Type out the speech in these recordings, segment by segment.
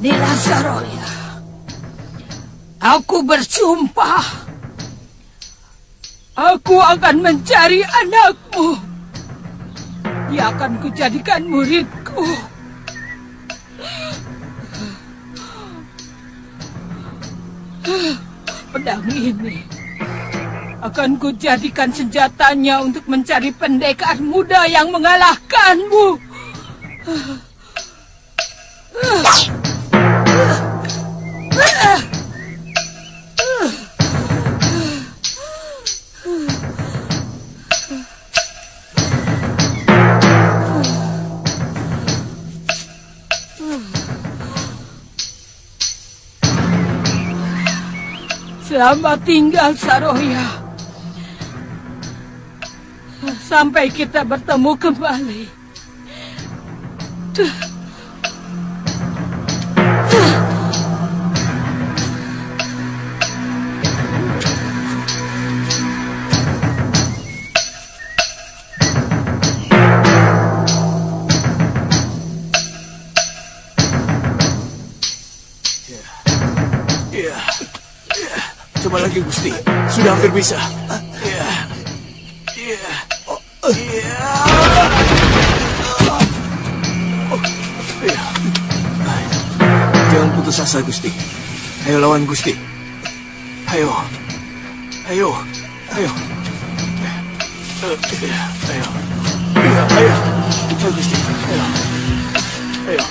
Nila Saroya, aku bersumpah, aku akan mencari anakmu. Dia akan kujadikan muridku. Pedang ini akan kujadikan senjatanya untuk mencari pendekar muda yang mengalahkanmu. Selamat tinggal, Saroya. Sampai kita bertemu kembali. Coba lagi, Gusti. Sudah hampir bisa. Jangan putus asa, Gusti. Ayo lawan Gusti. Ayo. Ayo. Ayo. Ayo. Ayo. Ayo, Gusti. Ayo. Ayo.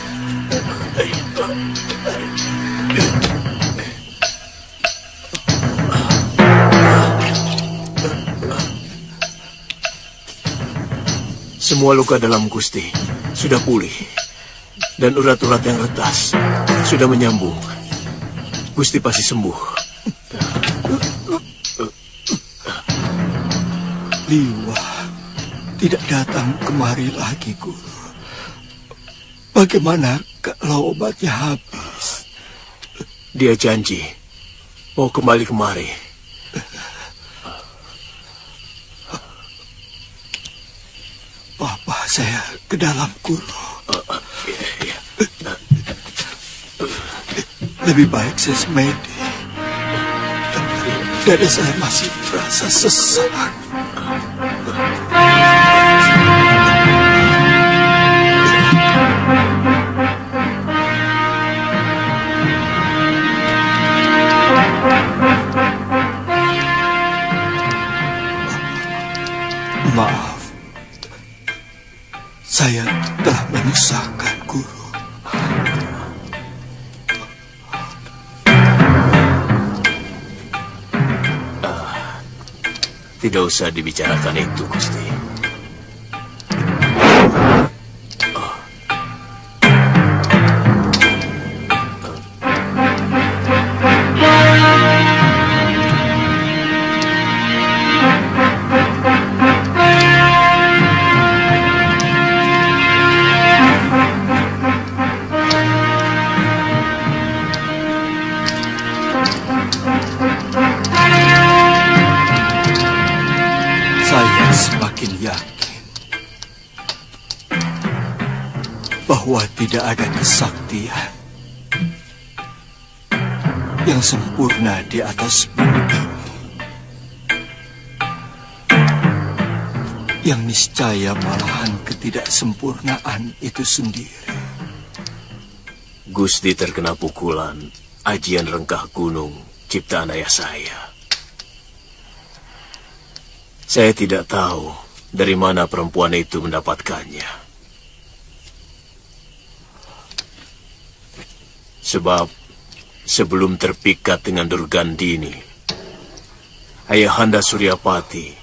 Semua luka dalam Gusti sudah pulih, dan urat-urat yang retas sudah menyambung. Gusti pasti sembuh. Liwa tidak datang kemari lagi, Guru. Bagaimana kalau obatnya habis? Dia janji mau kembali kemari. Bawa saya ke dalam, Guru. Iya. Lebih baik saya semedi. Dada saya masih terasa sesak. Maaf, saya telah menyusahkan, Guru. Tidak usah dibicarakan itu, Gusti. Saya semakin yakin bahwa tidak ada kesaktian yang sempurna di atas bumi ini, yang niscaya malahan ketidaksempurnaan itu sendiri. Gusti terkena pukulan ajian rengkah gunung ciptaan ayah saya. Saya tidak tahu dari mana perempuan itu mendapatkannya. Sebab sebelum terpikat dengan Durgandini, Ayahanda Suryapati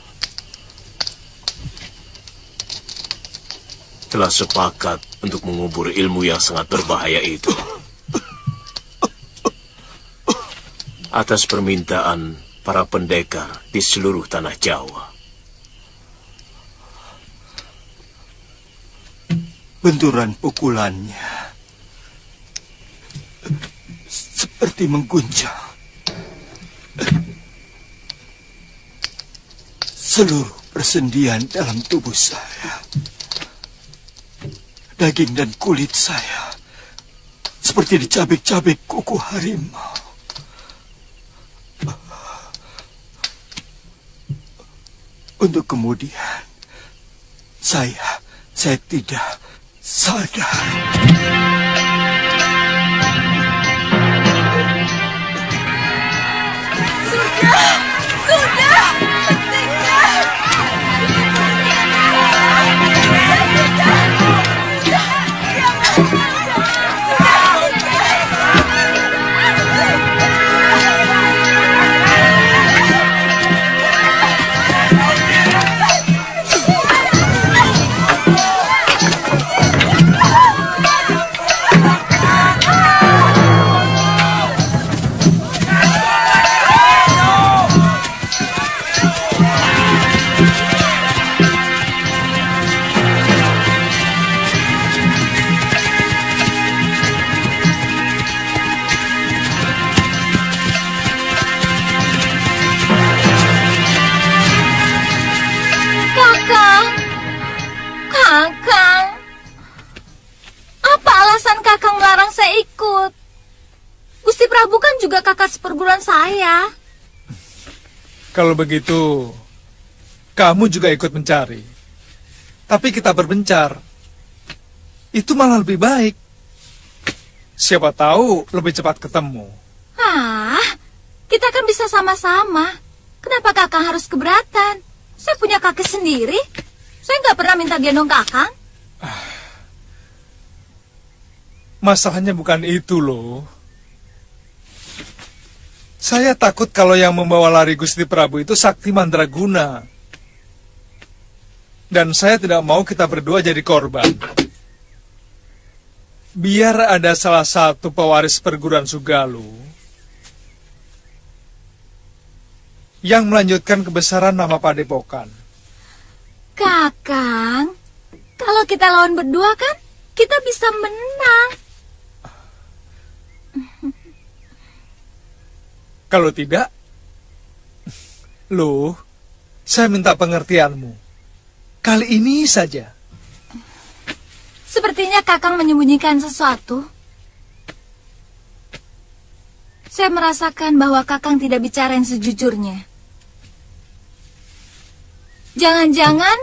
telah sepakat untuk mengubur ilmu yang sangat berbahaya itu. Atas permintaan para pendekar di seluruh tanah Jawa. Benturan pukulannya seperti mengguncang seluruh persendian dalam tubuh saya. Daging dan kulit saya seperti dicabik-cabik kuku harimau. Untuk kemudian saya tidak sadar. Prabu kan juga kakak seperguruan saya. Kalau begitu, kamu juga ikut mencari. Tapi kita berbencar. Itu malah lebih baik. Siapa tahu lebih cepat ketemu. Kita kan bisa sama-sama. Kenapa kakak harus keberatan? Saya punya kaki sendiri. Saya nggak pernah minta gendong kakak. Masalahnya bukan itu loh. Saya takut kalau yang membawa lari Gusti Prabu itu Sakti Mandraguna. Dan saya tidak mau kita berdua jadi korban. Biar ada salah satu pewaris perguruan Sugalu yang melanjutkan kebesaran nama Padepokan. Kakang, kalau kita lawan berdua kan, kita bisa menang. Kalau tidak, loh, saya minta pengertianmu. Kali ini saja. Sepertinya Kakang menyembunyikan sesuatu. Saya merasakan bahwa Kakang tidak bicara yang sejujurnya. Jangan-jangan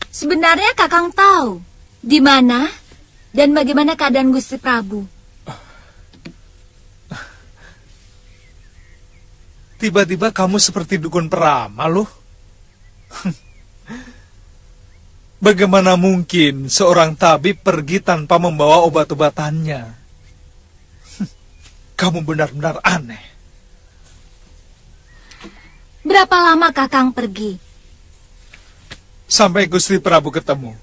sebenarnya Kakang tahu di mana dan bagaimana keadaan Gusti Prabu. Tiba-tiba kamu seperti dukun peramal loh. Bagaimana mungkin seorang tabib pergi tanpa membawa obat-obatannya? Kamu benar-benar aneh. Berapa lama Kakang pergi? Sampai Gusti Prabu ketemu.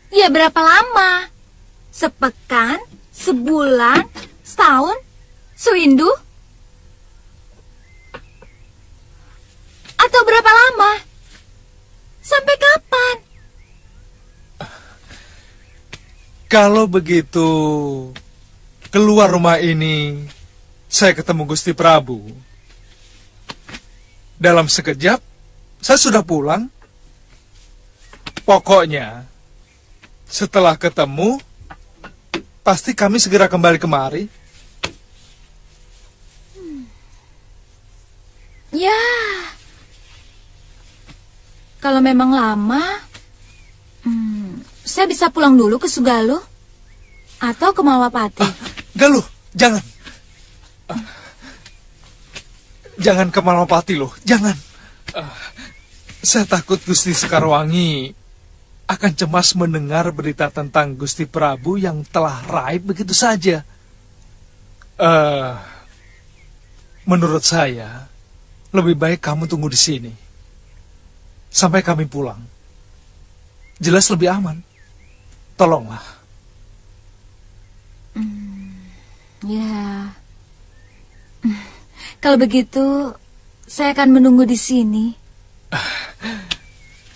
Ya berapa lama? Sepekan? Sebulan? Setahun? Sewindu? Atau berapa lama? Sampai kapan? Kalau begitu, keluar rumah ini, saya ketemu Gusti Prabu. Dalam sekejap, saya sudah pulang. Pokoknya, setelah ketemu, pasti kami segera kembali kemari. Ya, kalau memang lama, saya bisa pulang dulu ke Sugalo atau ke Malapati. Galuh, jangan. Jangan ke Malapati loh, jangan. Saya takut Gusti Sekarwangi akan cemas mendengar berita tentang Gusti Prabu yang telah raib begitu saja. Menurut saya, lebih baik kamu tunggu di sini sampai kami pulang. Jelas lebih aman. Tolonglah. Ya. Kalau begitu, saya akan menunggu di sini.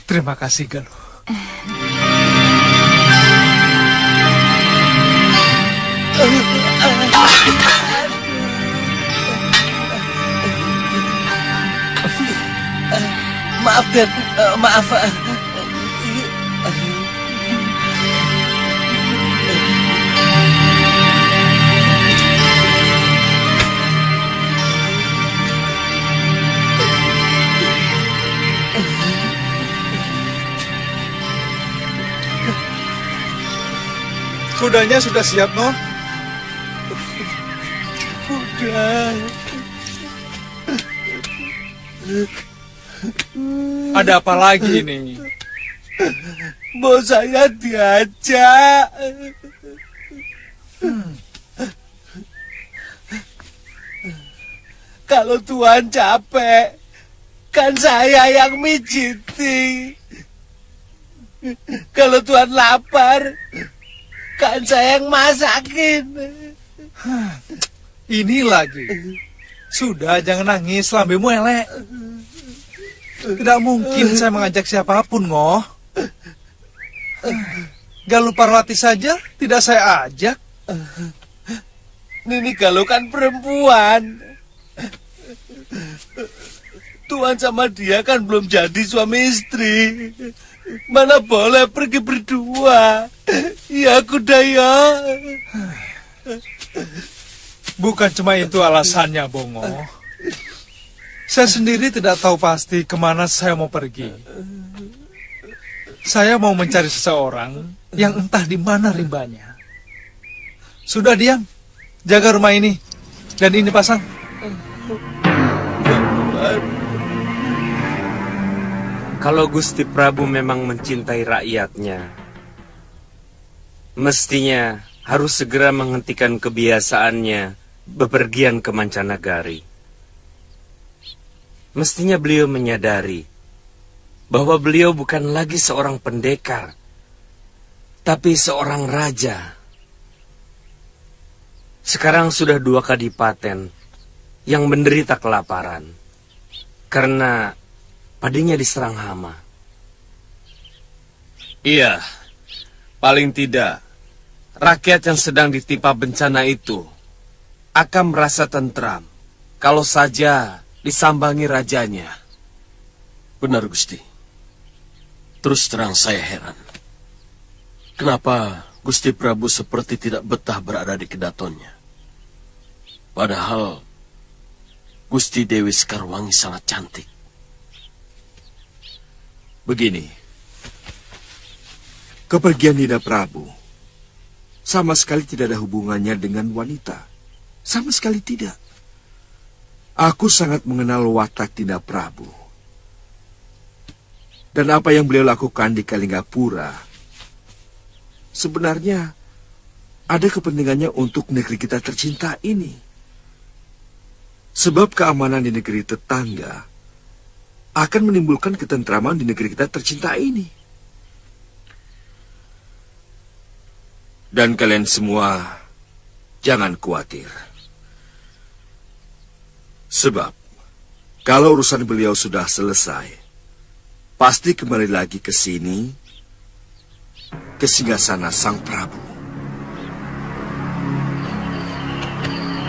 Terima kasih, Galuh. Maaf, Den. Maaf. Kudanya sudah siap, Noh? Udah. Ada apa lagi ini? Mau saya diajak. Kalau Tuhan capek, kan saya yang mijiti. Kalau Tuhan lapar, kan saya yang masakin. Ini lagi. Sudah, jangan nangis, lambemu elek. Tidak mungkin saya mengajak siapapun, Ngoh. Galuh Parwati saja tidak saya ajak. Nini Galuh kan perempuan. Tuhan sama dia kan belum jadi suami istri. Mana boleh pergi berdua. Ya Kudaya. Bukan cuma itu alasannya, Bongo. Saya sendiri tidak tahu pasti kemana saya mau pergi. Saya mau mencari seseorang yang entah di mana rimbanya. Sudah diam, jaga rumah ini. Dan ini pasang. Kalau Gusti Prabu memang mencintai rakyatnya, mestinya harus segera menghentikan kebiasaannya bepergian ke mancanagari. Mestinya beliau menyadari bahwa beliau bukan lagi seorang pendekar, tapi seorang raja. Sekarang sudah 2 kadipaten yang menderita kelaparan karena padinya diserang hama. Iya, paling tidak rakyat yang sedang ditimpa bencana itu akan merasa tentram kalau saja disambangi rajanya. Benar, Gusti. Terus terang saya heran. Kenapa Gusti Prabu seperti tidak betah berada di kedatonnya? Padahal Gusti Dewi Sekarwangi sangat cantik. Begini, kepergian Dinda Prabu sama sekali tidak ada hubungannya dengan wanita. Sama sekali tidak. Aku sangat mengenal watak Dinda Prabu. Dan apa yang beliau lakukan di Kalinggapura sebenarnya ada kepentingannya untuk negeri kita tercinta ini. Sebab keamanan di negeri tetangga akan menimbulkan ketentraman di negeri kita tercinta ini. Dan kalian semua jangan khawatir. Sebab kalau urusan beliau sudah selesai, pasti kembali lagi ke sini, ke singgasana Sang Prabu.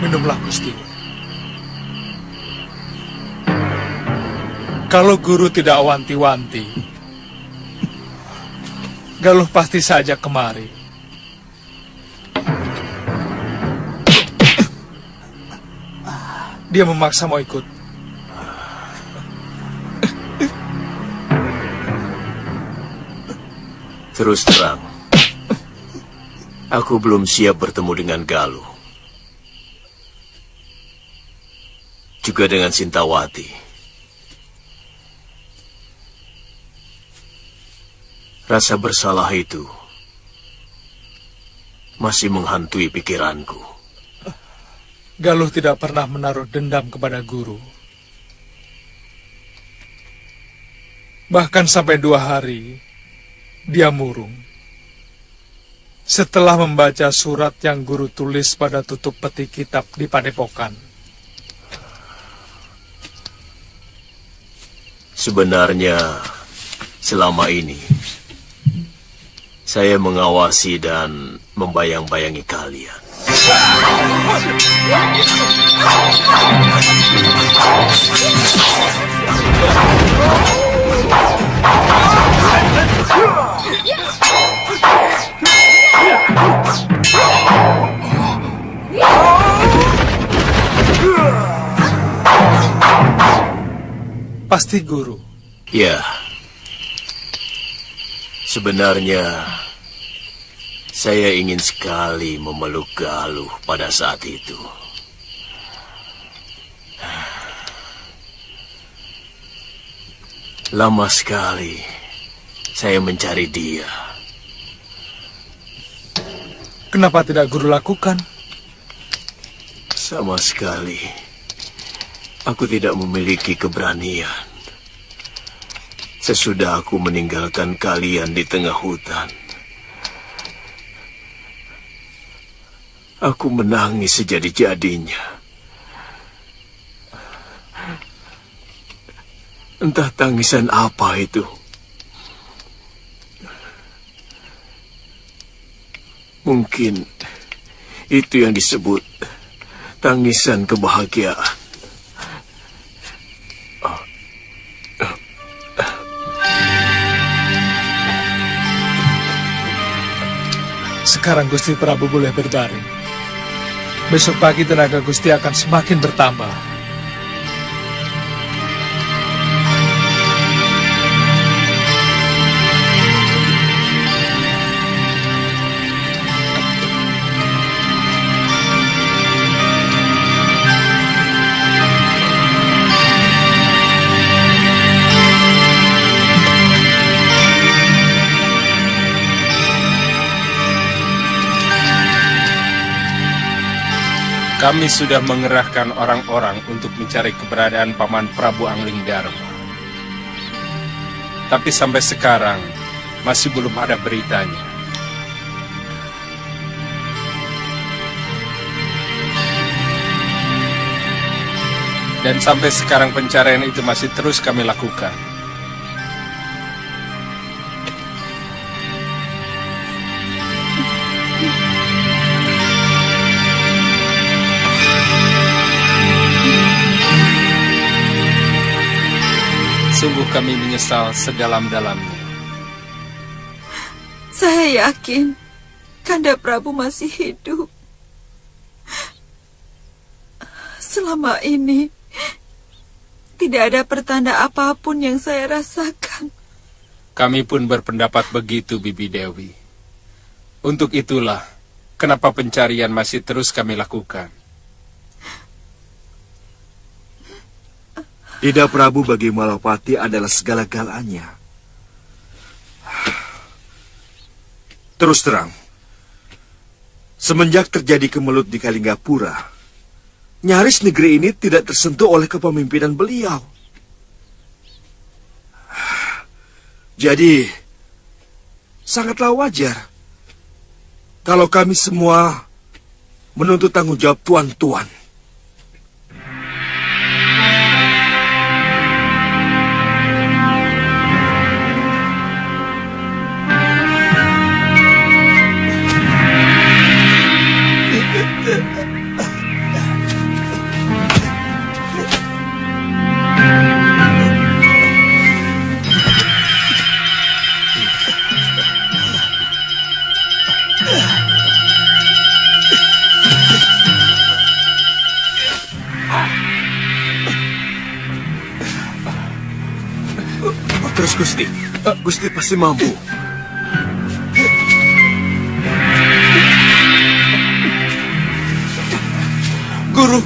Minumlah, Gusti. Kalau guru tidak wanti-wanti, Galuh pasti saja kemari. Dia memaksa mau ikut. Terus terang, aku belum siap bertemu dengan Galuh. Juga dengan Sintawati. Rasa bersalah itu masih menghantui pikiranku. Galuh tidak pernah menaruh dendam kepada guru. Bahkan sampai 2 hari, dia murung. Setelah membaca surat yang guru tulis pada tutup peti kitab di padepokan. Sebenarnya, selama ini, saya mengawasi dan membayang-bayangi kalian. Pasti guru. Ya, sebenarnya saya ingin sekali memeluk Galuh pada saat itu. Lama sekali saya mencari dia. Kenapa tidak guru lakukan? Sama sekali, aku tidak memiliki keberanian. Sesudah aku meninggalkan kalian di tengah hutan, aku menangis sejadi-jadinya. Entah tangisan apa itu. Mungkin itu yang disebut tangisan kebahagiaan. Sekarang Gusti Prabu boleh berbaring. Besok pagi tenaga Gusti akan semakin bertambah. Kami sudah mengerahkan orang-orang untuk mencari keberadaan Paman Prabu Anglingdarma. Tapi sampai sekarang masih belum ada beritanya. Dan sampai sekarang pencarian itu masih terus kami lakukan. kami menyesal sedalam-dalamnya. Saya yakin Kanda Prabu masih hidup. Selama ini tidak ada pertanda apapun yang saya rasakan. Kami pun berpendapat begitu, Bibi Dewi. Untuk itulah kenapa pencarian masih terus kami lakukan. Ida Prabu bagi Malapati adalah segala-galanya. Terus terang, semenjak terjadi kemelut di Kalinggapura, nyaris negeri ini tidak tersentuh oleh kepemimpinan beliau. Jadi, sangatlah wajar kalau kami semua menuntut tanggung jawab tuan-tuan. Terus Gusti, Gusti pasti mampu. Guru,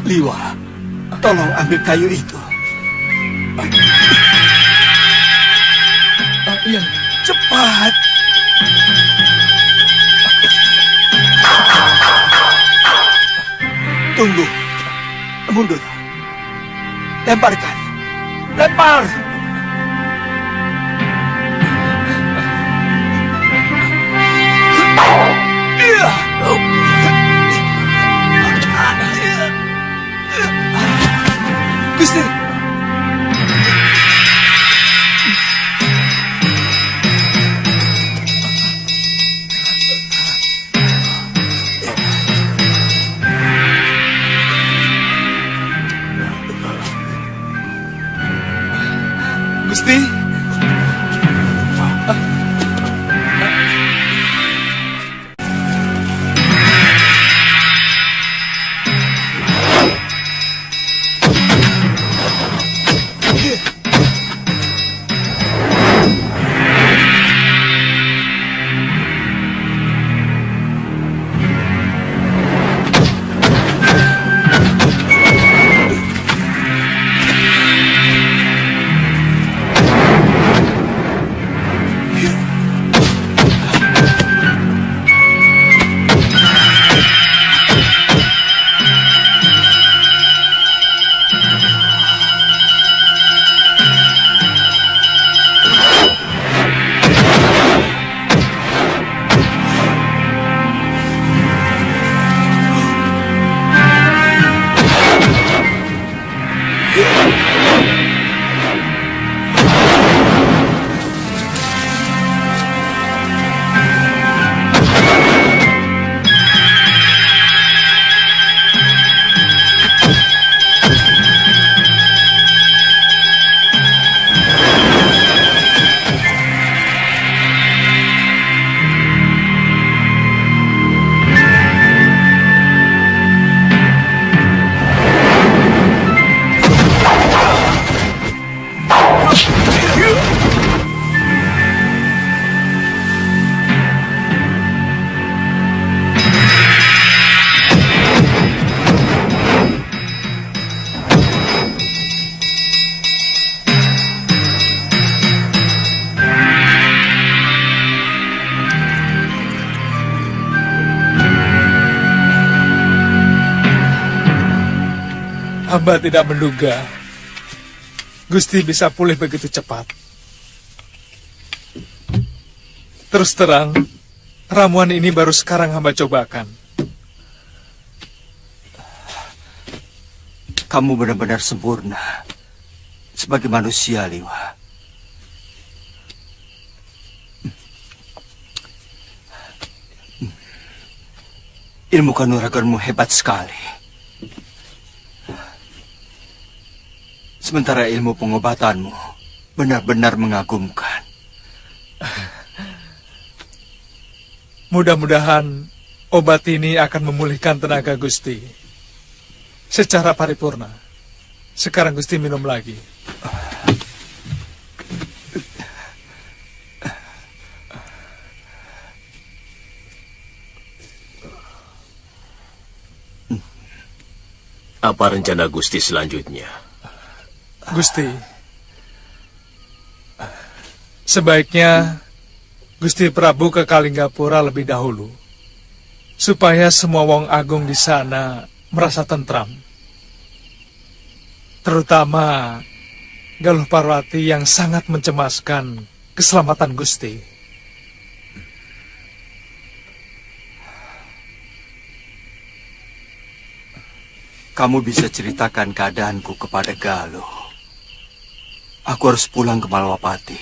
Liwa, tolong ambil kayu itu. Ya, Cepat. Tunggu. Mundur. Lemparkan. Lempar. Gusti. Gusti. Hamba tidak menduga Gusti bisa pulih begitu cepat. Terus terang, ramuan ini baru sekarang hamba cobakan. Kamu benar-benar sempurna sebagai manusia, Liwa. Ilmu kanuraganmu hebat sekali. Sementara ilmu pengobatanmu benar-benar mengagumkan. Mudah-mudahan obat ini akan memulihkan tenaga Gusti secara paripurna. Sekarang Gusti minum lagi. Apa rencana Gusti selanjutnya? Gusti, sebaiknya Gusti Prabu ke Kalinggapura lebih dahulu, supaya semua wong agung di sana merasa tentram. Terutama Galuh Parwati yang sangat mencemaskan keselamatan Gusti. Kamu bisa ceritakan keadaanku kepada Galuh. Aku harus pulang ke Malwapati.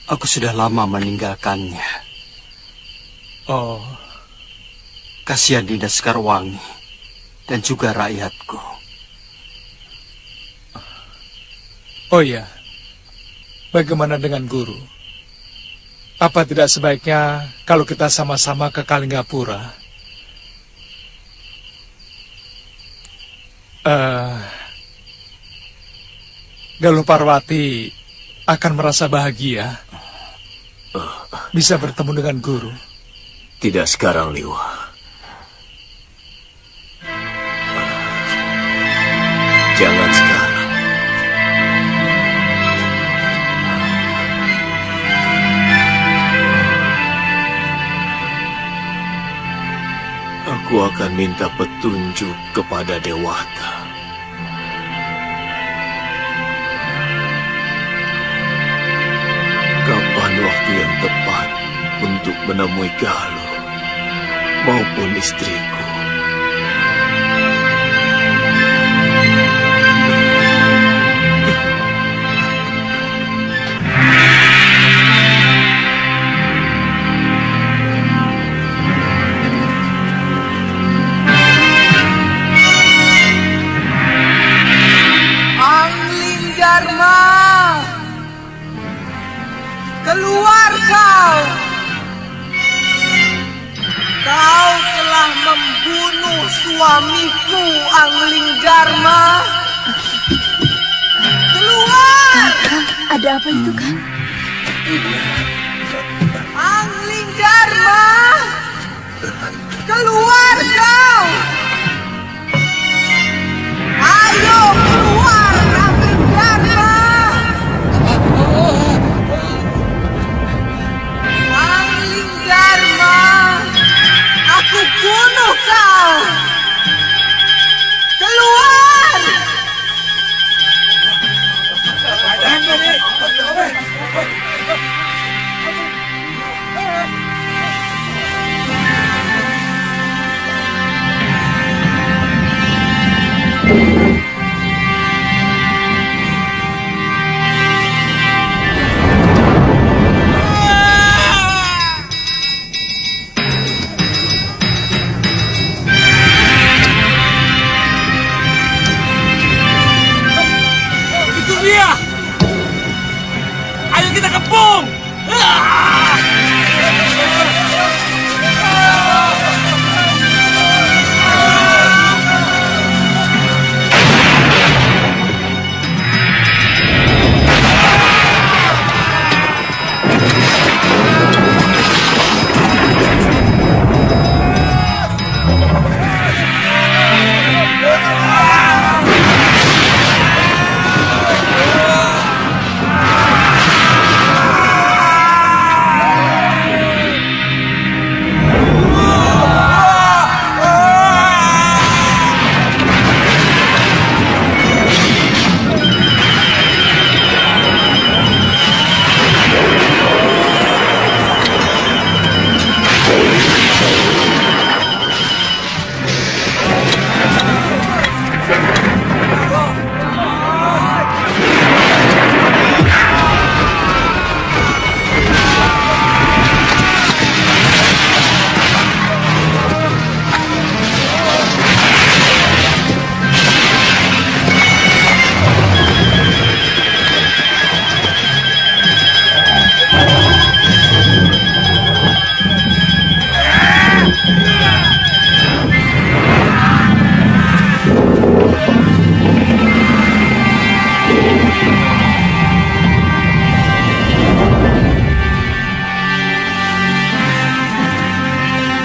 Aku sudah lama meninggalkannya. Oh, Kasihan Dinda Sekarwangi dan juga rakyatku. oh iya. Bagaimana dengan guru? Apa tidak sebaiknya kalau kita sama-sama ke Kalinggapura? Galuh Parwati akan merasa bahagia bisa bertemu dengan guru. Tidak sekarang, Liwa. Jangan sekarang. Aku akan minta petunjuk kepada Dewata. Kapan waktu yang tepat untuk menemui Galuh maupun istriku? Anglinggarma, keluar kau! Kau telah membunuh suamiku, Anglinggarma. Keluar! Ada apa itu, Kang? Anglinggarma, keluar kau! Ayo keluar, Anglinggarma! Anglinggarma, aku bunuh kau! Keluar!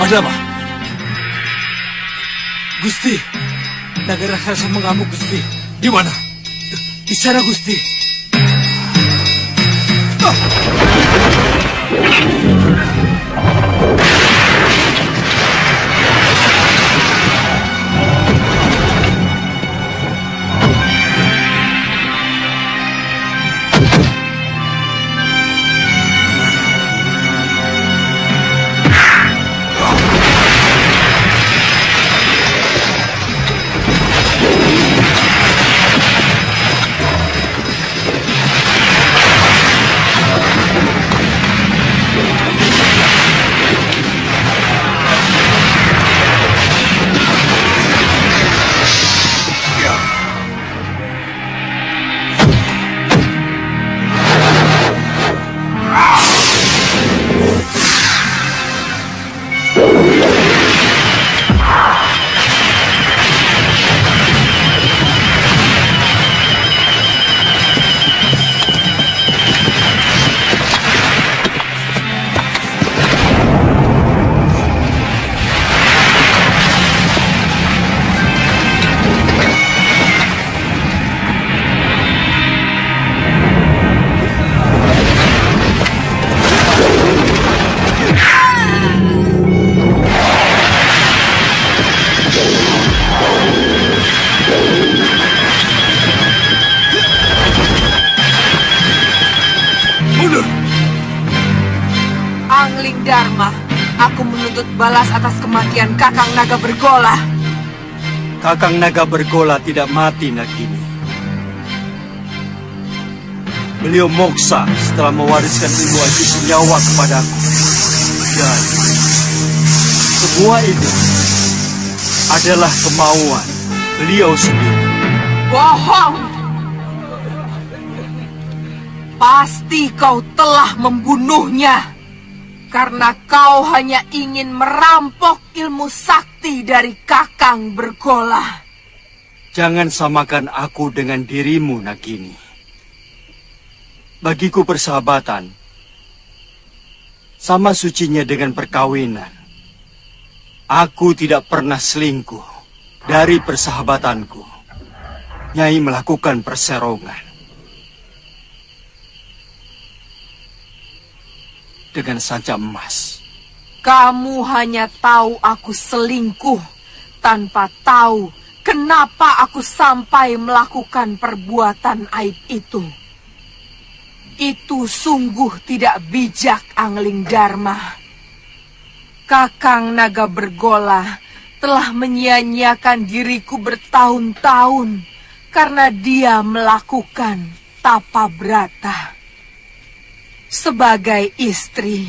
Ada apa? Gusti, naga raksasa mengamuk, Gusti. Di mana? Di sana, Gusti. Angling Dharma, aku menuntut balas atas kematian Kakang Naga Bergola. Kakang Naga Bergola tidak mati, Nagini. Beliau moksa setelah mewariskan ilmu aji senyawa kepadaku. Dan semua itu adalah kemauan beliau sendiri. Bohong! Pasti kau telah membunuhnya. Karena kau hanya ingin merampok ilmu sakti dari Kakang Bergola. Jangan samakan aku dengan dirimu, Nagini. Bagiku persahabatan sama sucinya dengan perkawinan. Aku tidak pernah selingkuh dari persahabatanku. Nyai melakukan perserongan dengan sanca emas. Kamu hanya tahu aku selingkuh tanpa tahu kenapa aku sampai melakukan perbuatan aib itu. Itu sungguh tidak bijak, Angling Dharma. Kakang Naga Bergola telah menyia-nyiakan diriku bertahun-tahun karena dia melakukan tapa brata. Sebagai istri,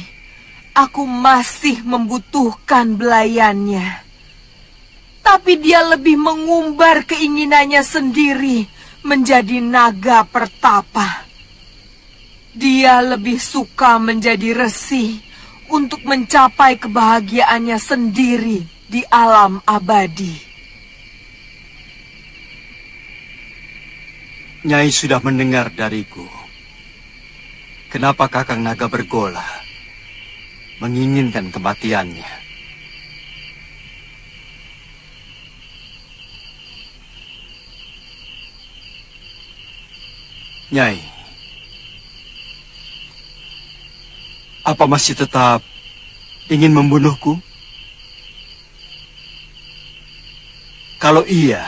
aku masih membutuhkan belayannya. Tapi dia lebih mengumbar keinginannya sendiri menjadi naga pertapa. Dia lebih suka menjadi resi untuk mencapai kebahagiaannya sendiri di alam abadi. Nyai sudah mendengar dariku. Kenapa Kakang Naga Bergola menginginkan kematiannya? Nyai, apa masih tetap ingin membunuhku? Kalau iya,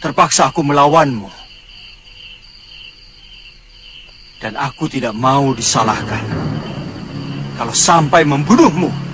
terpaksa aku melawanmu. Dan aku tidak mau disalahkan kalau sampai membunuhmu.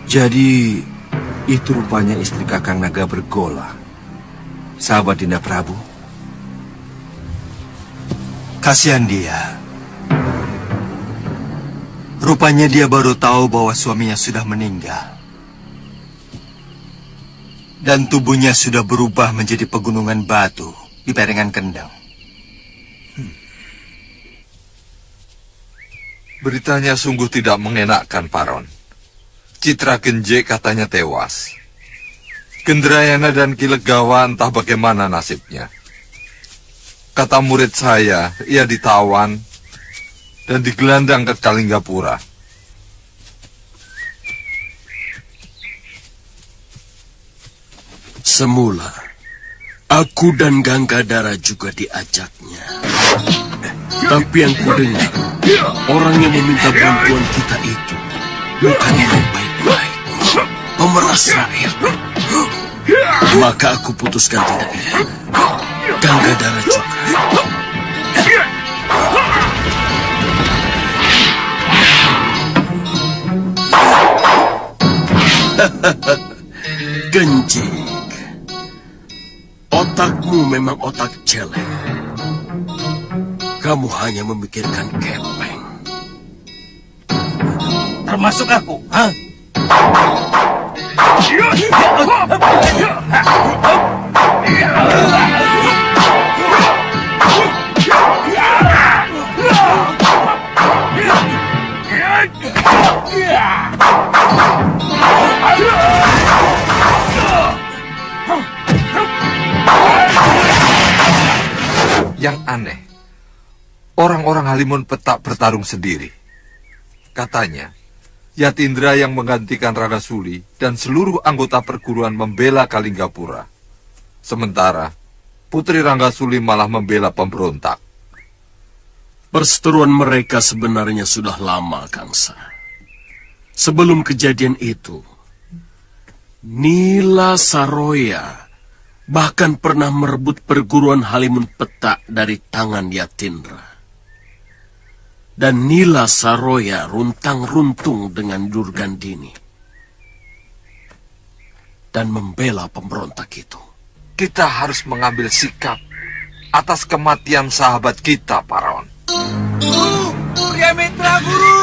Jadi, itu rupanya istri Kakang Naga Bergola. sahabat Dinda Prabu. Kasihan dia. Rupanya dia baru tahu bahwa suaminya sudah meninggal. Dan tubuhnya sudah berubah menjadi pegunungan batu di Perengan Kendeng. Beritanya sungguh tidak mengenakkan, Paron. Citra Genje katanya tewas. Gendrayana dan Ki Legawa entah bagaimana nasibnya. Kata murid saya, ia ditawan dan digelandang ke Kalinggapura. Semula, aku dan Ganggadara juga diajaknya. Tapi yang kudengar, orang yang meminta bantuan kita itu bukan orang baik-baik, pemeras rakyat. Maka aku putuskan tidak ikut. Ganggadara juga. Genjik, otakmu memang otak jelek. Kamu hanya memikirkan kepeng. Termasuk aku, ha? Yang aneh, orang-orang Halimun Petak bertarung sendiri. Katanya, Yatindra yang menggantikan Ranggasuli dan seluruh anggota perguruan membela Kalinggapura. Sementara, Putri Ranggasuli malah membela pemberontak. Perseteruan mereka sebenarnya sudah lama, Kangsa. Sebelum kejadian itu, Nila Saroya bahkan pernah merebut perguruan Halimun Petak dari tangan Yatindra. Dan Nila Saroya runtang-runtung dengan Durgandini dan membela pemberontak itu. Kita harus mengambil sikap atas kematian sahabat kita, Paron. Guru! Pria Mitra, Guru!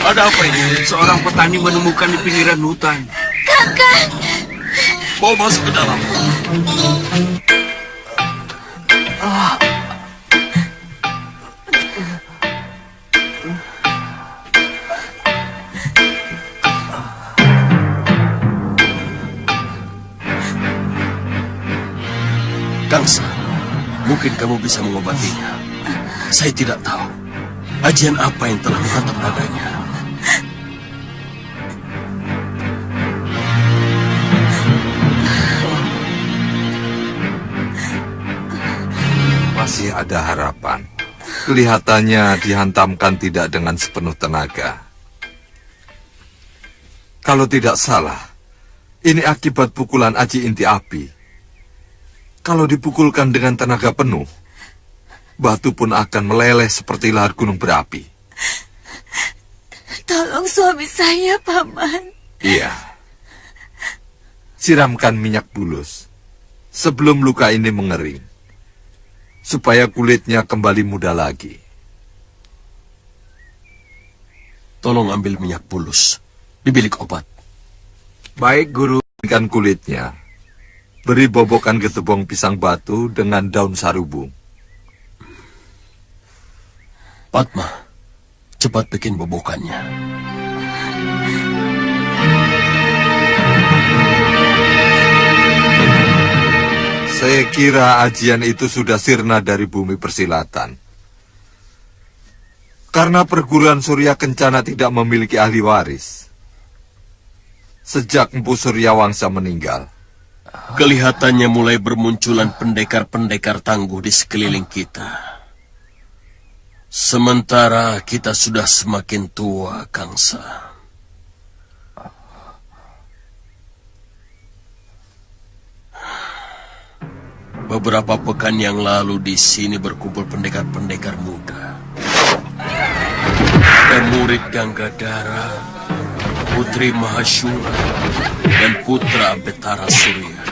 Ada apa ini? Seorang petani menemukan di pinggiran hutan. Kakak! Bawa masuk ke dalam. Kangsa, mungkin kamu bisa mengobatinya. Saya tidak tahu ajian apa yang telah menatap padanya. Masih ada harapan. Kelihatannya dihantamkan tidak dengan sepenuh tenaga. Kalau tidak salah, ini akibat pukulan aji inti api. Kalau dipukulkan dengan tenaga penuh, batu pun akan meleleh seperti lahar gunung berapi. Tolong suami saya, Paman. Iya. Siramkan minyak bulus sebelum luka ini mengering, supaya kulitnya kembali muda lagi. Tolong ambil minyak bulus di bilik obat. Baik, Guru. Keringkan kulitnya. Beri bobokan getebong pisang batu dengan daun sarubung. Padma, cepat bikin bobokannya. Saya kira ajian itu sudah sirna dari bumi persilatan. Karena perguruan Surya Kencana tidak memiliki ahli waris. Sejak Empu Suryawangsa meninggal, Kelihatannya mulai bermunculan pendekar-pendekar tangguh di sekeliling kita. Sementara kita sudah semakin tua, Kangsa. Beberapa pekan yang lalu di sini berkumpul pendekar-pendekar muda. Ada murid Ganggadara, Putri Mahashura, dan Putra Betara Surya.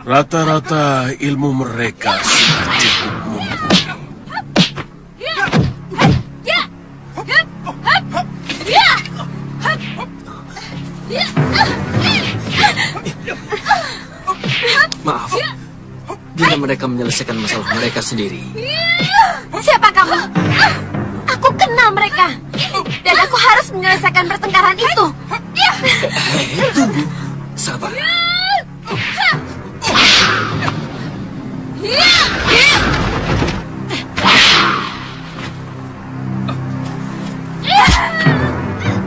Rata-rata ilmu mereka sudah cukup mumpuni. Maaf, bila mereka menyelesaikan masalah mereka sendiri. Siapa kamu? Aku kenal mereka. Dan aku harus menyelesaikan pertengkaran itu. Tunggu, sabar.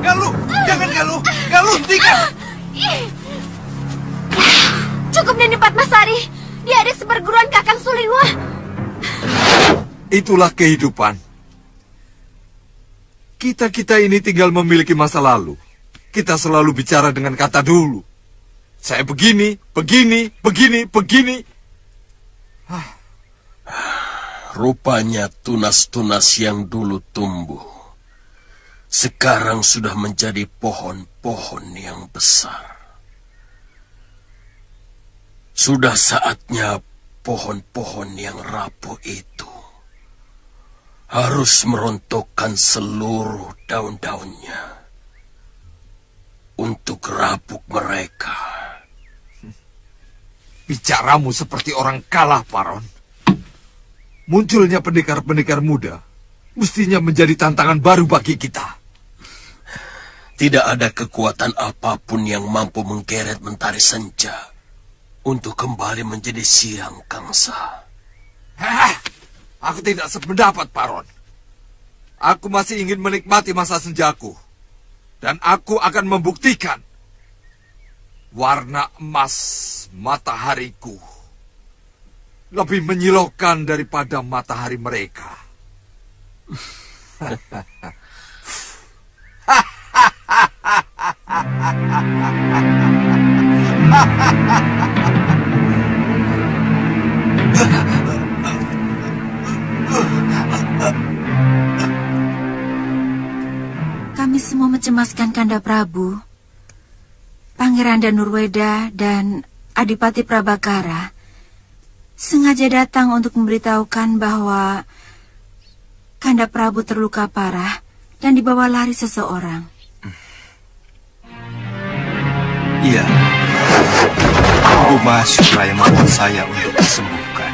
Galuh, jangan Galuh. Galuh, hentikan. Cukup Nini Padmasari. Dia adik seperguruan Kakang Suliwa. Itulah kehidupan. Kita ini tinggal memiliki masa lalu. Kita selalu bicara dengan kata dulu. Saya begini, begini, begini, begini. Rupanya tunas-tunas yang dulu tumbuh sekarang sudah menjadi pohon-pohon yang besar. Sudah saatnya pohon-pohon yang rapuh itu harus merontokkan seluruh daun-daunnya untuk rabuk mereka. Bicaramu seperti orang kalah, Paron. Munculnya pendekar-pendekar muda mestinya menjadi tantangan baru bagi kita. Tidak ada kekuatan apapun yang mampu menggeret Mentari Senja untuk kembali menjadi siang Kangsa. Aku tidak sependapat, Paron. Aku masih ingin menikmati masa senjaku. Dan aku akan membuktikan warna emas matahariku lebih menyilaukan daripada matahari mereka. Kami semua mencemaskan Kanda Prabu. Pangeran Danurweda dan Adipati Prabakara sengaja datang untuk memberitahukan bahwa Kanda Prabu terluka parah dan dibawa lari seseorang. Iya, Bu Mahashura yang membuat saya untuk disembuhkan.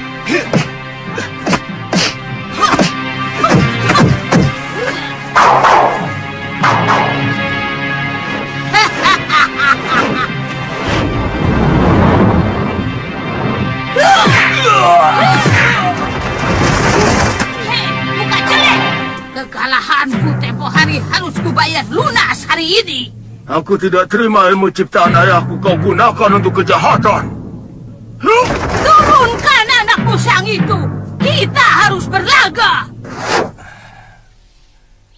Bukan jelek. Kekalahanku tempo hari harus kubayar lunas hari ini. Aku tidak terima ilmu ciptaan ayahku kau gunakan untuk kejahatan. Turunkan anak musang itu. Kita harus berlaga.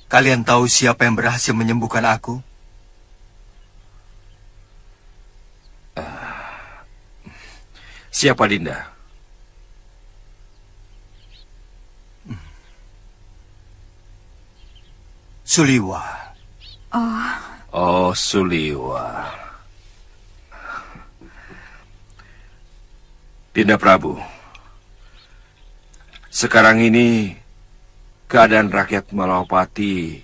Kalian tahu siapa yang berhasil menyembuhkan aku? Siapa, Dinda? Suliwa. Oh, Suliwa. Dinda Prabu, sekarang ini keadaan rakyat Malawapati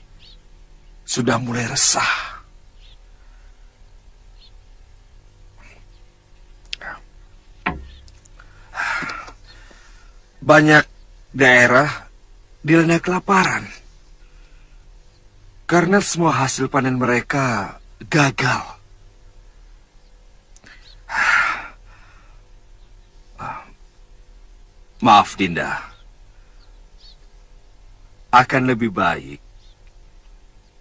sudah mulai resah. Banyak daerah dilanda kelaparan karena semua hasil panen mereka gagal. Maaf, Dinda. Akan lebih baik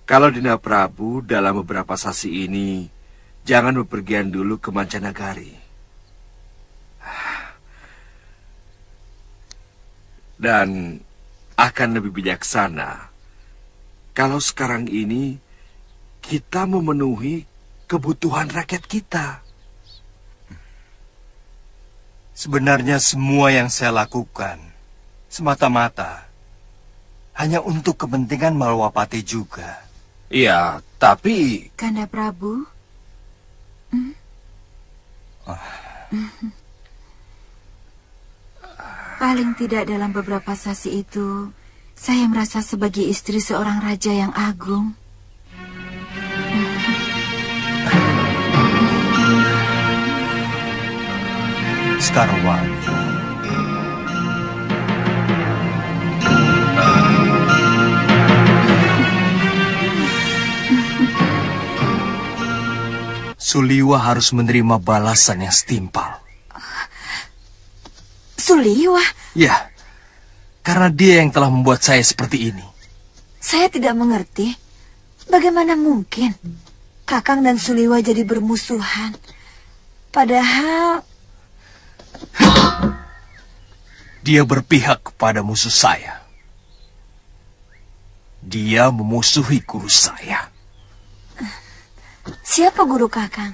kalau Dinda Prabu dalam beberapa sasi ini jangan bepergian dulu ke mancanagari. Dan akan lebih bijaksana kalau sekarang ini kita memenuhi kebutuhan rakyat kita. Sebenarnya semua yang saya lakukan semata-mata hanya untuk kepentingan Malwapati juga. Iya, tapi... Kanda Prabu? Paling tidak dalam beberapa sasi itu, saya merasa sebagai istri seorang raja yang agung. Sekarwangi. Suliwa harus menerima balasan yang setimpal. Suliwa? Ya, karena dia yang telah membuat saya seperti ini. Saya tidak mengerti. Bagaimana mungkin Kakang dan Suliwa jadi bermusuhan? Padahal... Dia berpihak kepada musuh saya. Dia memusuhi guru saya. Siapa guru Kakang?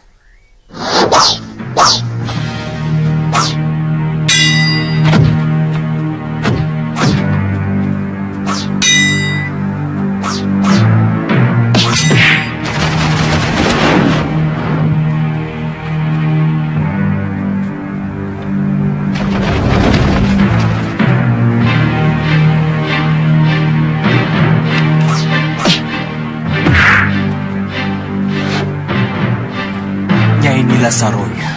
Inilah Saroya.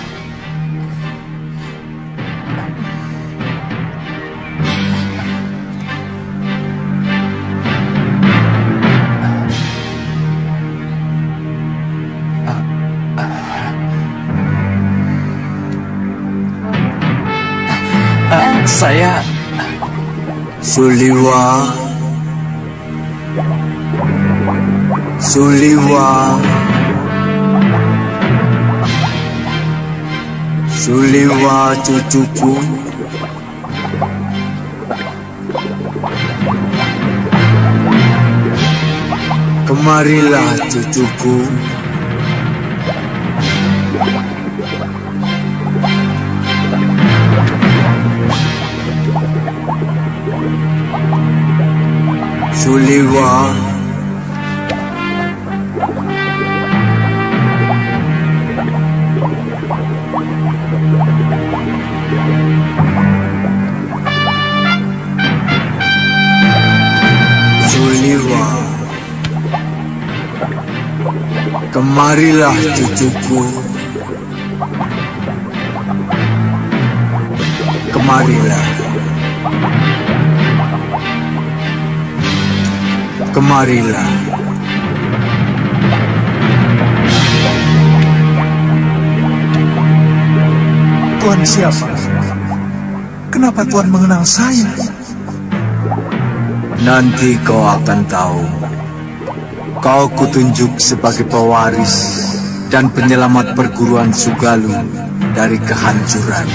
Saya Suliwa. Suliwa. Suliwa cucuku. Kemarilah cucuku. Suliwa. Suliwa. Kemarilah cucuku. Kemarilah. Kemarilah. Tuan siapa? Kenapa Tuan mengenal saya? Nanti kau akan tahu. Kau kutunjuk sebagai pewaris dan penyelamat perguruan Sugalu dari kehancuran.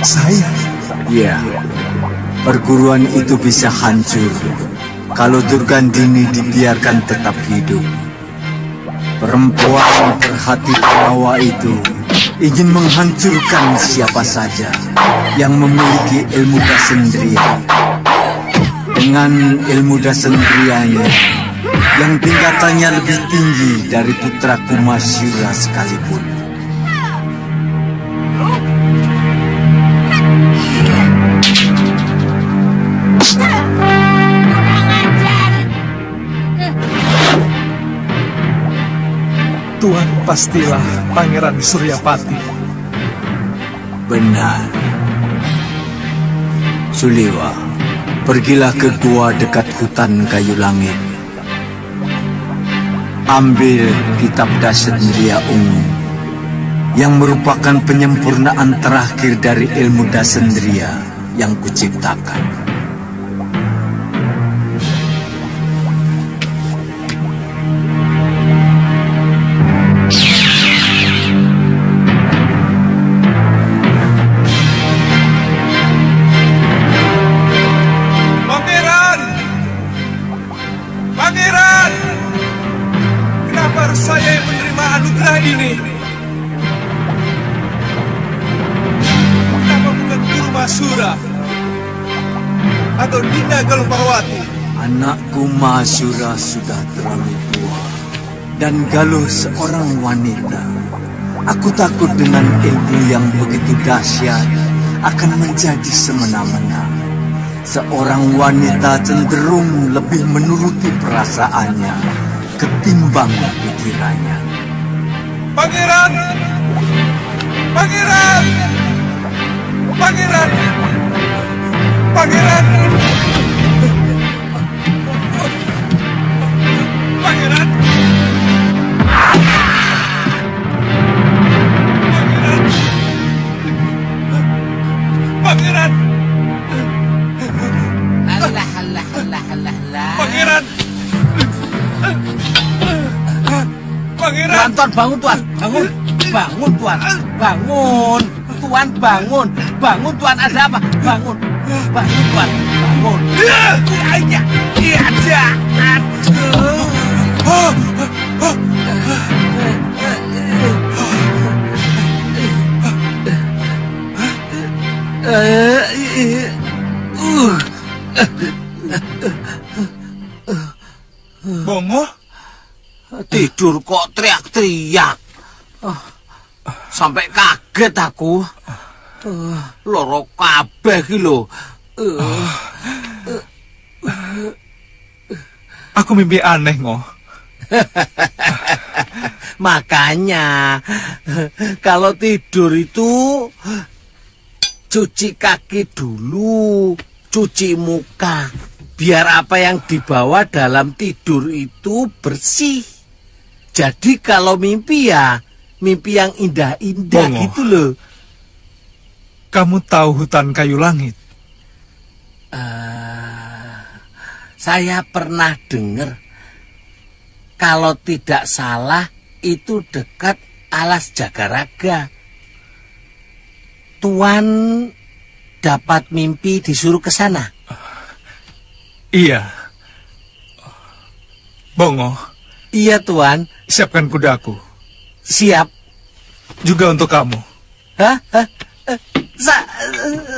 Saya? Ya, perguruan itu bisa hancur kalau Durgandini dibiarkan tetap hidup. Perempuan berhati perawa itu ingin menghancurkan siapa saja yang memiliki ilmu dasendria. Dengan ilmu dasendrianya yang tingkatannya lebih tinggi dari putra Kumasyura sekalipun. Tuan pastilah Pangeran Suryapati. Benar. Suliwa, pergilah ke gua dekat hutan kayu langit. Ambil kitab Dasendriya Ungu yang merupakan penyempurnaan terakhir dari ilmu Dasendriya yang kuciptakan. Mahasura atau Dinda Galumpawati. Anakku Mahasura sudah terlalu tua dan Galuh seorang wanita. Aku takut dengan ilmu yang begitu dahsyat akan menjadi semena-mena. Seorang wanita cenderung lebih menuruti perasaannya ketimbang pikirannya. Pangeran! Pangeran! Pangeran! Pangeran! Pangeran! Pangeran! Allah, Allah, Allah, Allah, Allah. Pangeran! Pangeran! Tuan, bangun, Tuan. Bangun. Bangun, Tuan. Bangun. Tuan, bangun. Bangun, Tuan. Ada apa? Bangun. Bangun, Tuan. Bangun. Iya, iya, iya. Aduh. Bongo? Tidur kok teriak-teriak. Sampai kaget aku. Loro kabeh iki lho. Aku mimpi aneh, Ngo. Makanya kalau tidur itu cuci kaki dulu, cuci muka. Biar apa yang dibawa dalam tidur itu bersih. Jadi kalau mimpi ya mimpi yang indah-indah gitu loh. Kamu tahu hutan kayu langit? Saya pernah dengar. Kalau tidak salah itu dekat Alas Jagaraga. Tuan dapat mimpi disuruh ke sana? Iya. Bongo. Iya, Tuan. Siapkan kudaku. Siap. Juga untuk kamu. Hah?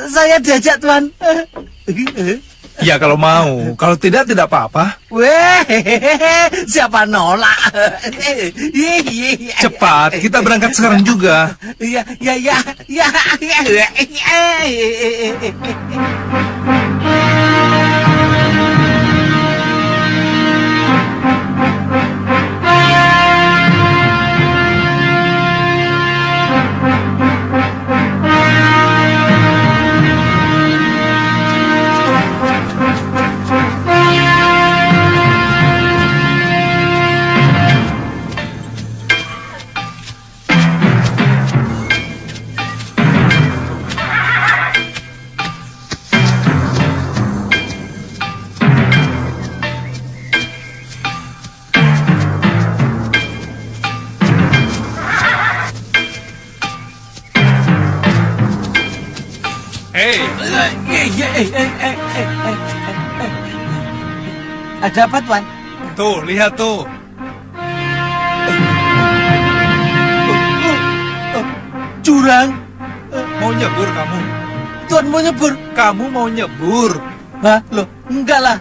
Saya diajak, Tuan. Ya kalau mau. Kalau tidak apa-apa. Weh, siapa nolak? Cepat, kita berangkat sekarang juga. Iya. Ada apa, Tuan? Tuh, lihat tuh. Jurang. Mau nyebur kamu? Tuan mau nyebur? Kamu mau nyebur? Hah? Loh, enggak lah.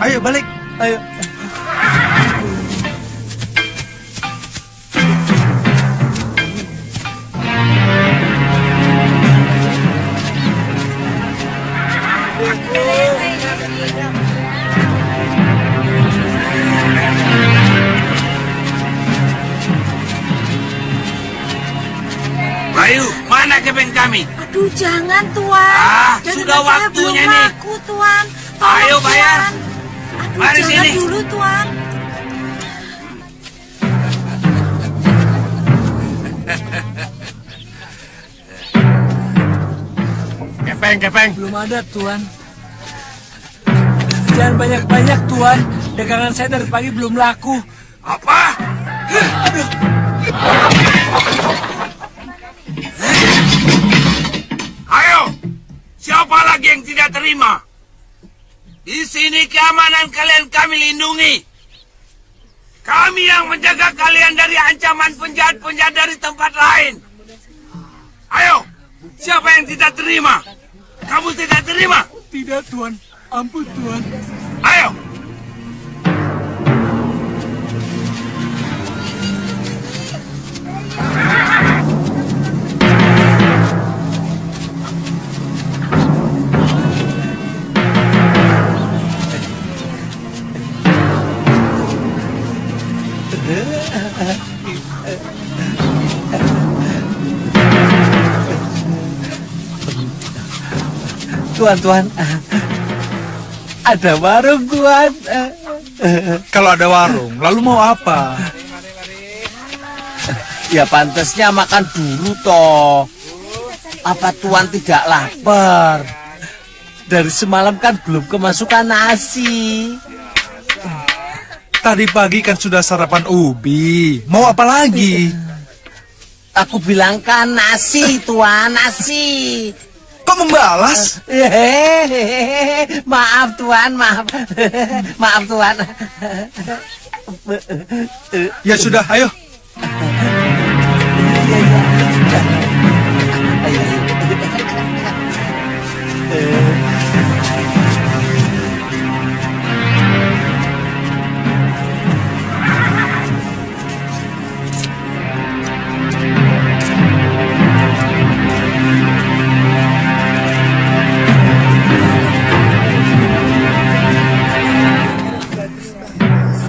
Ayo balik. Ayo. Bayu, mana keping kami? Aduh, jangan, Tuan. Sudah waktunya belum nih. laku, Tuan. Ayo bayar. Aduh, Mari jangan sini. dulu, Tuan. Kepeng. Belum ada, Tuan. Jangan banyak-banyak, Tuan. Dagangan saya dari pagi belum laku. Apa? Ayo, siapa lagi yang tidak terima? Di sini keamanan kalian kami lindungi. Kami yang menjaga kalian dari ancaman penjahat-penjahat dari tempat lain. Ayo, siapa Siapa yang tidak terima? Kamu tidak terima? Tidak, Tuan. Ampun, Tuan. Ayo. Tuan, ada warung, Tuan. Kalau ada warung, lalu mau apa? Ya pantasnya makan dulu toh. Apa Tuan tidak lapar? Dari semalam kan belum kemasukan nasi. Tadi pagi kan sudah sarapan ubi. Mau apa lagi? Aku bilang kan nasi, Tuan, nasi. Kok membalas? Maaf, Tuan, maaf. Maaf, Tuan. Ya sudah, ayo.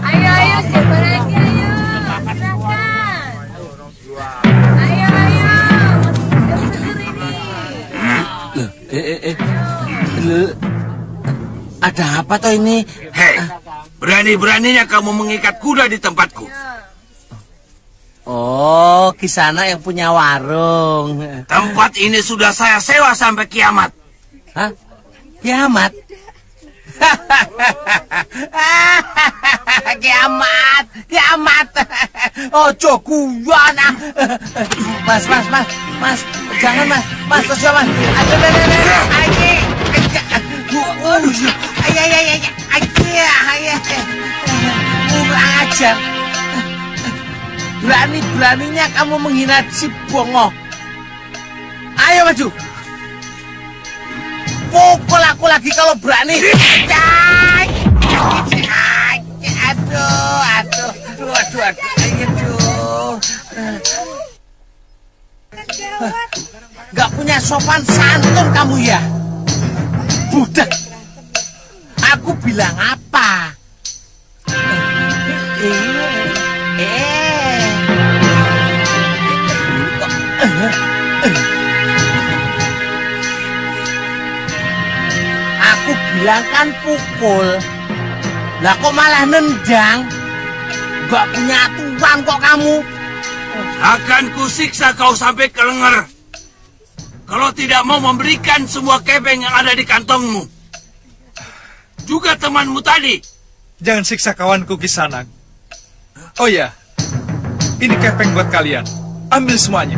Ayo, siapa lagi, ayo. Silahkan. Ayo. Ada apa toh ini? Hei, berani-beraninya kamu mengikat kuda di tempatku. Oh, Kisana yang punya warung. Tempat ini sudah saya sewa sampai kiamat. Hah? Kiamat? Kiamat. Oh, jokuan. Mas. Jangan, Mas. Terus Mas. Kurang ajar. Berani-beraninya kamu menghina si Bongo. Ayo maju. Pukul aku lagi kalau berani. Aduh. Gak punya sopan santun kamu ya? Budak. Aku bilang apa? Aku bilang kan pukul. Lah kok malah nendang? Gak punya aturan kok kamu. Akan kusiksa kau sampai ke lenger. Kalau tidak mau memberikan semua kepeng yang ada di kantongmu. Juga temanmu tadi. Jangan siksa kawanku, Kisanak. Oh ya, ini kepeng buat kalian. Ambil semuanya.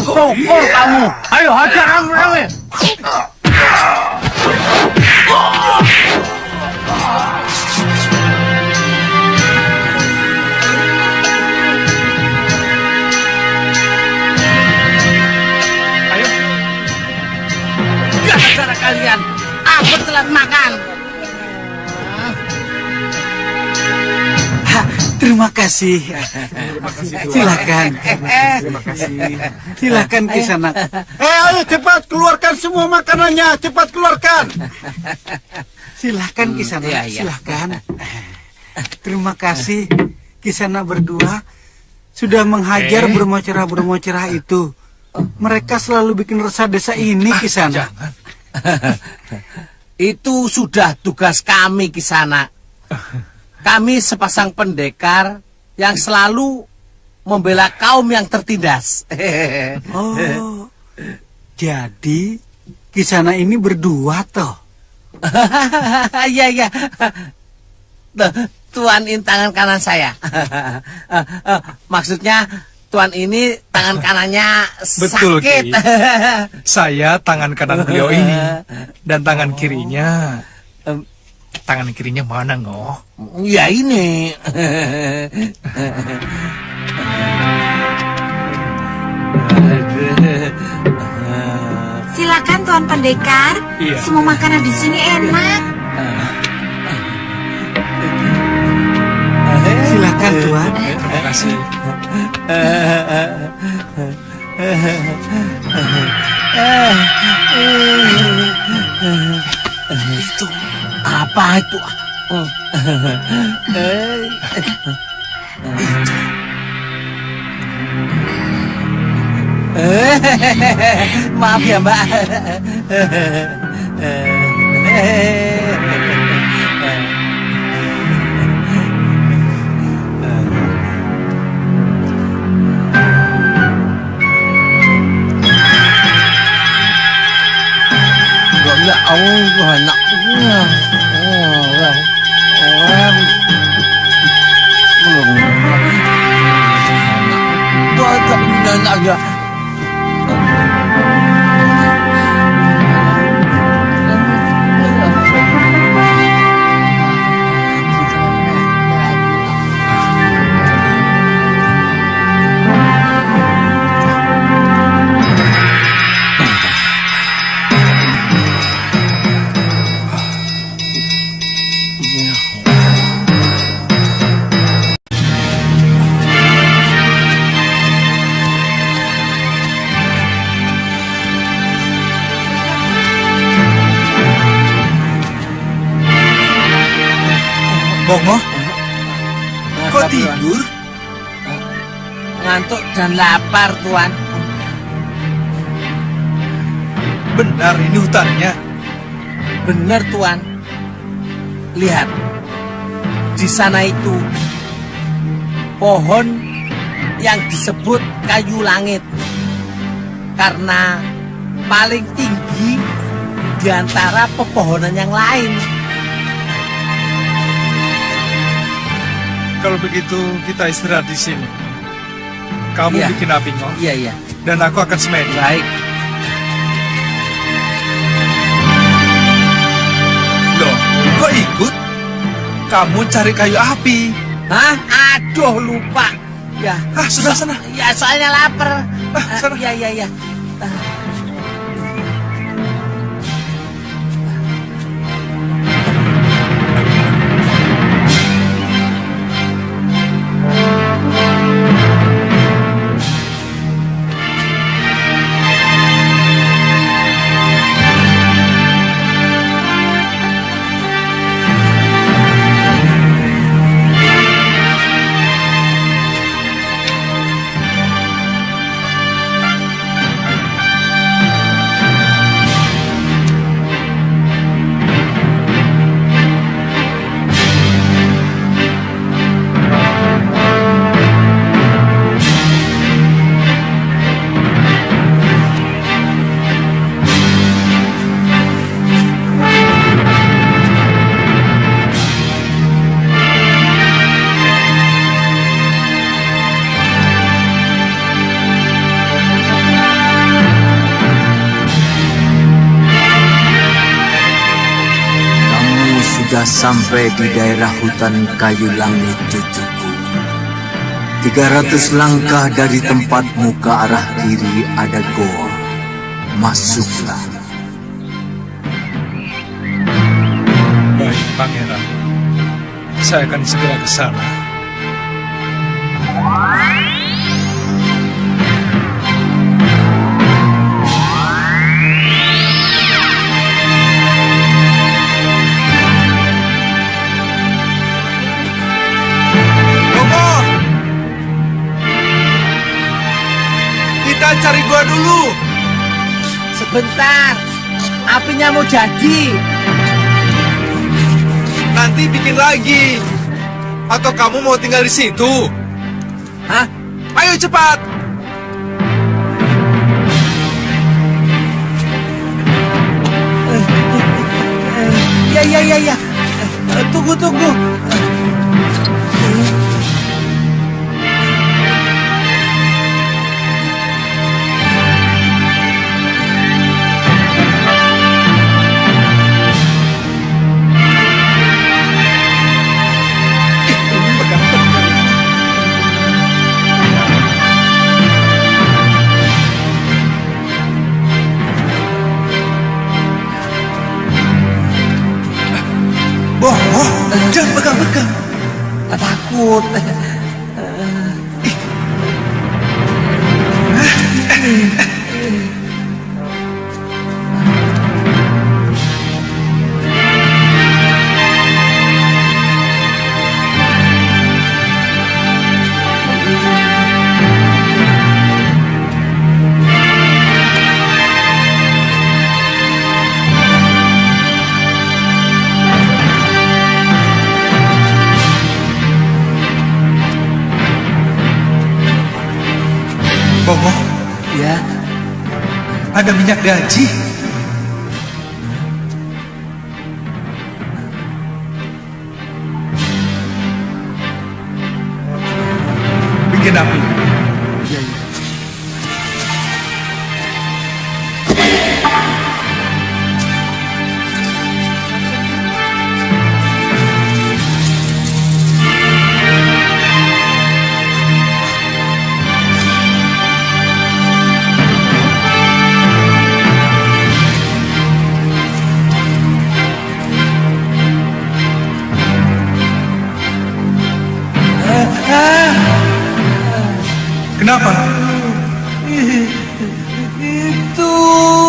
Pukul kamu. Ayo hajar rame-rame. Ayo. Gara-gara kalian, aku telat makan. Terima kasih. Silakan. Terima kasih. Silakan Kisanak. Ayo cepat keluarkan semua makanannya, cepat keluarkan. Silakan Kisanak, silakan. Terima kasih Kisanak berdua sudah menghajar bermocerah itu. Mereka selalu bikin resah desa ini, Kisanak. Itu sudah tugas kami, Kisana. Kami sepasang pendekar yang selalu membela kaum yang tertindas. Oh, jadi Kisana ini berdua toh? Iya. Tuan ini tangan kanan saya. Maksudnya Tuan ini tangan kanannya Betul, sakit. Ki. Saya tangan kanan beliau ini. Dan tangan kirinya... Tangan kirinya mana, Ngoh? Ya ini. Silakan Tuan Pendekar. Iya. Semua makanan di sini enak. Silakan Tuan. Terima kasih. Itu apa itu? Maaf ya, Mbak. Enggak, anaknya. Belum. Aja. Bongo? Kok tidur? Ngantuk dan lapar, Tuan. Benar ini hutannya? Benar, Tuan. Lihat. Di sana itu pohon yang disebut kayu langit. Karena paling tinggi di antara pepohonan yang lain. Kalau begitu kita istirahat di sini. Kamu Iya. bikin api, Ngoh. Iya. Dan aku akan semedi. Baik. Loh, kok ikut? Kamu cari kayu api. Hah? Aduh, lupa. Ya. Sudah sana. Ya, soalnya lapar. Sana. Iya. Sudah sampai di daerah hutan kayu langit, cucuku. 300 langkah dari tempatmu ke arah kiri ada goa. Masuklah. Baik, Pangeran. Saya akan segera ke sana. Kita cari gua dulu. Sebentar. Apinya mau jadi. nanti bikin lagi. Atau kamu mau tinggal di situ? Hah? Ayo cepat. Ya. Tunggu. Jangan pegang-pegang. Takut. Bongo, Ya, ada minyak gaji. Bikin api. Kenapa?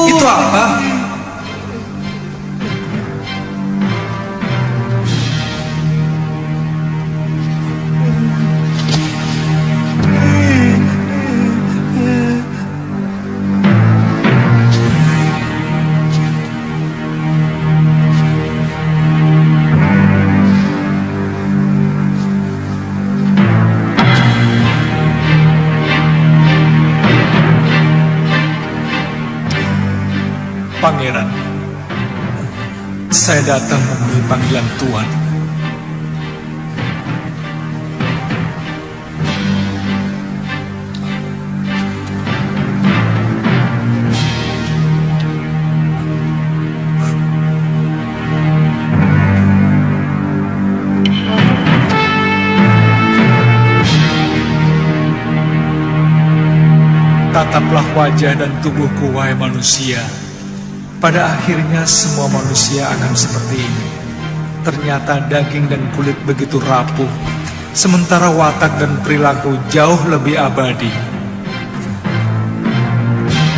Itu apa? Pangeran, saya datang memenuhi panggilan Tuan. Tataplah wajah dan tubuhku, wahai manusia. Pada akhirnya semua manusia akan seperti ini. Ternyata daging dan kulit begitu rapuh, sementara watak dan perilaku jauh lebih abadi.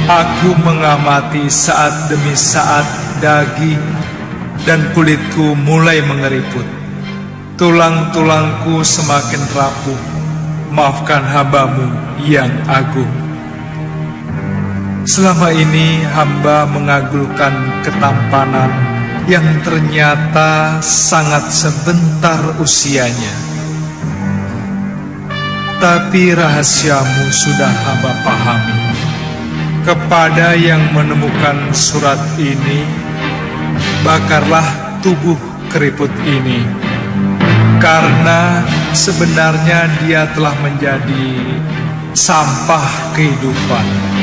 Aku mengamati saat demi saat daging dan kulitku mulai mengeriput. Tulang-tulangku semakin rapuh. Maafkan hambamu yang agung. Selama ini hamba mengagulkan ketampanan yang ternyata sangat sebentar usianya. Tapi rahasiamu sudah hamba pahami. Kepada yang menemukan surat ini, bakarlah tubuh keriput ini. Karena sebenarnya dia telah menjadi sampah kehidupan.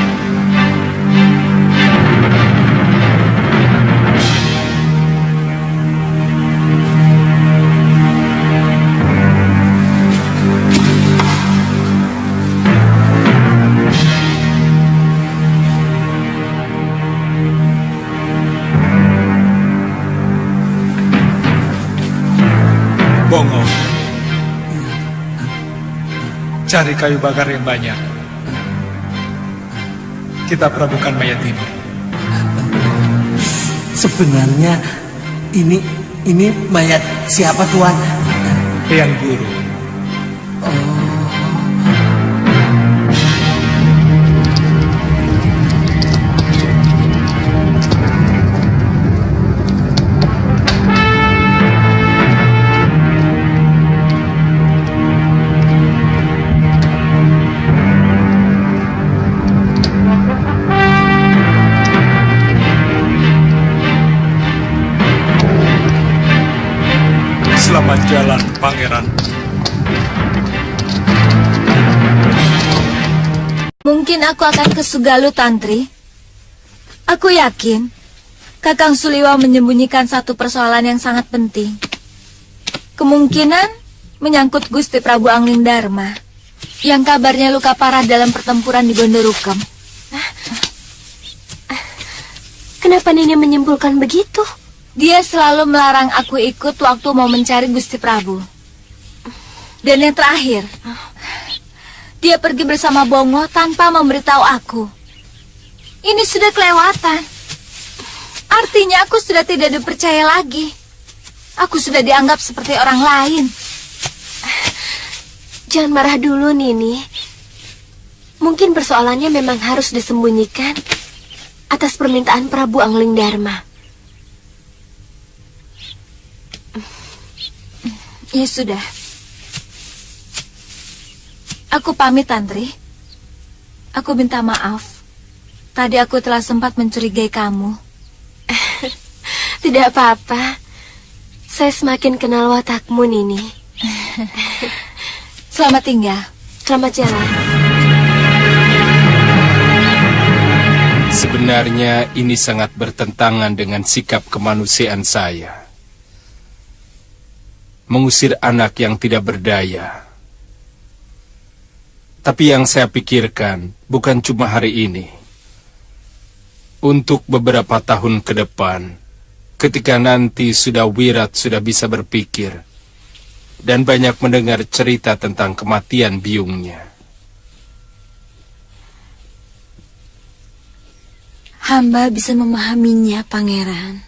Bongo, cari kayu bakar yang banyak. Kita perabukan mayat ini. sebenarnya ini mayat siapa, Tuan? Yang Guru. Selamat jalan, Pangeran. Mungkin aku akan ke Sugalu, Tantri. Aku yakin Kakang Suliwa menyembunyikan satu persoalan yang sangat penting. Kemungkinan menyangkut Gusti Prabu Angling Dharma, yang kabarnya luka parah dalam pertempuran di Gondorukem. Kenapa Nini menyimpulkan begitu? Dia selalu melarang aku ikut waktu mau mencari Gusti Prabu. Dan yang terakhir, dia pergi bersama Bongo tanpa memberitahu aku. Ini sudah kelewatan. Artinya aku sudah tidak dipercaya lagi. Aku sudah dianggap seperti orang lain. Jangan marah dulu, Nini. Mungkin persoalannya memang harus disembunyikan atas permintaan Prabu Angling Dharma. Ya sudah. Aku pamit, Tantri. Aku minta maaf. Tadi aku telah sempat mencurigai kamu. Tidak apa-apa. Saya semakin kenal watakmu, Nini. Selamat tinggal. Selamat jalan. Sebenarnya ini sangat bertentangan dengan sikap kemanusiaan saya. Mengusir anak yang tidak berdaya. Tapi yang saya pikirkan bukan cuma hari ini. Untuk beberapa tahun ke depan, ketika nanti Wirat sudah bisa berpikir dan banyak mendengar cerita tentang kematian biungnya. Hamba bisa memahaminya, Pangeran.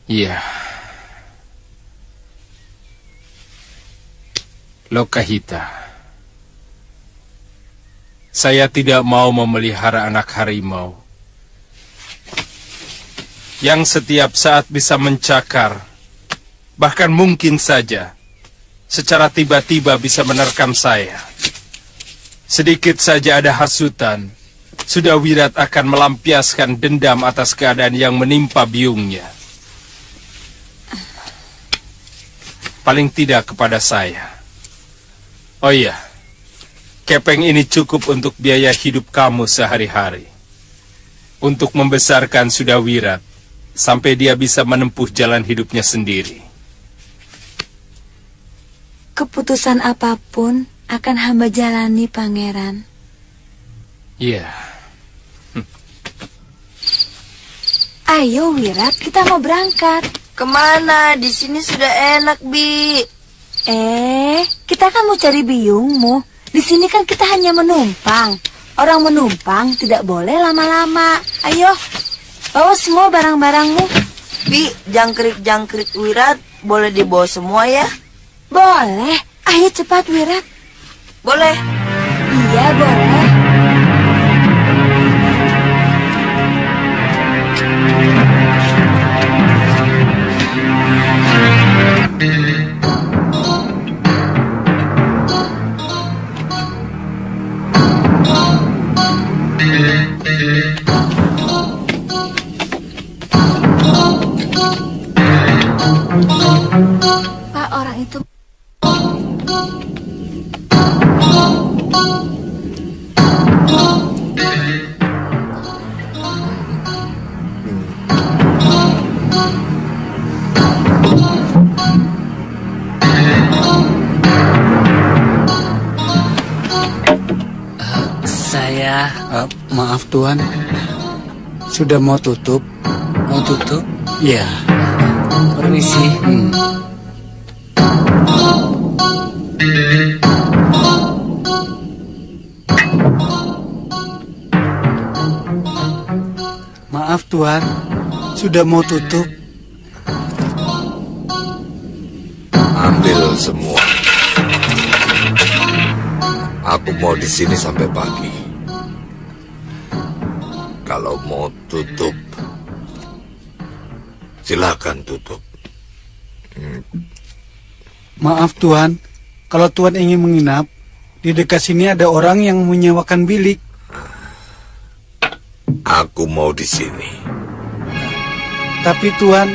Iya. Lokahita. Saya tidak mau memelihara anak harimau yang setiap saat bisa mencakar, bahkan mungkin saja secara tiba-tiba bisa menerkam saya. Sedikit saja ada hasutan, sudah Wirat akan melampiaskan dendam atas keadaan yang menimpa biungnya. Paling tidak kepada saya. Oh iya, kepeng ini cukup untuk biaya hidup kamu sehari-hari. Untuk membesarkan Wirat sampai dia bisa menempuh jalan hidupnya sendiri. Keputusan apapun akan hamba jalani, Pangeran. Iya. Ayo, Wirat, kita mau berangkat. Kemana? Di sini sudah enak, Bi. Kita kan mau cari biungmu. Di sini kan kita hanya menumpang. Orang menumpang tidak boleh lama-lama. Ayo, bawa semua barang-barangmu. Bi, jangkrik-jangkrik Wirat boleh dibawa semua ya? Boleh. Ayo cepat, Wirat. Boleh. Iya, boleh. Pak, orang itu... Maaf Tuan, sudah mau tutup. Mau tutup? Ya. Permisi. Maaf Tuan, sudah mau tutup. Ambil semua. Aku mau di sini sampai pagi. Kalau mau tutup, silakan tutup. Maaf Tuan, kalau Tuan ingin menginap, di dekat sini ada orang yang menyewakan bilik. Aku mau di sini. Tapi Tuan...